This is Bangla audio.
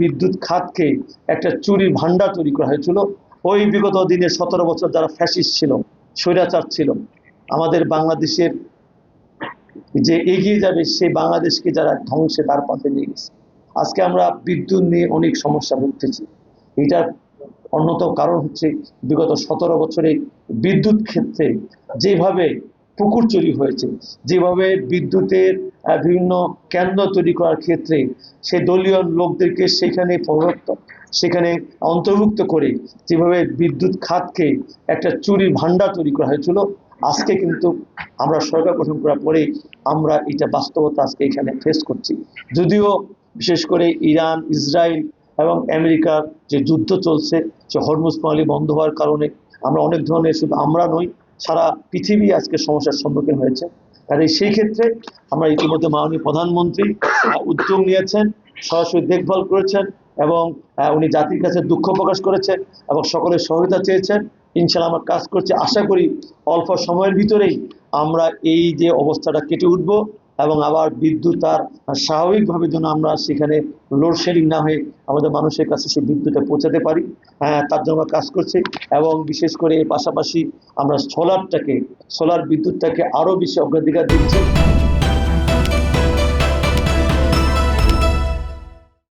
বিদ্যুৎ খাতকে একটা চুরির ভান্ডার তৈরি করা হয়েছিল। ওই বিগত দিনে 17 বছর যারা ফ্যাসিস্ট ছিল, স্বৈরাচার ছিল, আমাদের বাংলাদেশের যে এগিয়ে যাবে সেই বাংলাদেশকে যারা ধ্বংসে তার পথে নিয়ে গেছে। আজকে আমরা বিদ্যুৎ নিয়ে অনেক সমস্যা ভুগতেছি। এটার অন্যতম কারণ হচ্ছে বিগত 17 বছরে বিদ্যুৎ ক্ষেত্রে যেভাবে পুকুর চুরি হয়েছে, যেভাবে বিদ্যুতের বিভিন্ন কেন্দ্র তৈরি করার ক্ষেত্রে সে দলীয় লোকদেরকে সেখানে অন্তর্ভুক্ত করে যেভাবে বিদ্যুৎ খাতকে একটা চুরির ভান্ডার তৈরি করা হয়েছিল, আজকে কিন্তু আমরা সরকার গঠন করার পরে আমরা এটা বাস্তবতা আজকে এখানে ফেস করছি। যদিও বিশেষ করে ইরান, ইসরায়েল এবং আমেরিকার যে যুদ্ধ চলছে, সে হরমুজ প্রণালী বন্ধ হওয়ার কারণে আমরা অনেক ধরনের, শুধু আমরা নই, সারা পৃথিবী আজকে সমস্যার সম্মুখীন হয়েছে। কারণ সেই ক্ষেত্রে আমরা ইতিমধ্যে মাননীয় প্রধানমন্ত্রী উদ্যোগ নিয়েছেন, সরাসরি দেখভাল করেছেন এবং উনি জাতির কাছে দুঃখ প্রকাশ করেছেন এবং সকলের সহায়তা চেয়েছেন। ইনশাআল্লাহ আমরা কাজ করছি, আশা করি অল্প সময়ের ভিতরেই আমরা এই যে অবস্থাটা কেটে উঠব এবং আবার বিদ্যুৎ আর স্বাভাবিকভাবে যেন আমরা সেখানে লোডশেডিং না হয়ে আমাদের মানুষের কাছে সেই বিদ্যুৎটা পৌঁছাতে পারি, তার জন্য আমরা কাজ করছি। এবং বিশেষ করে এর পাশাপাশি আমরা সোলার বিদ্যুৎটাকে আরও বেশি অগ্রাধিকার দিচ্ছি।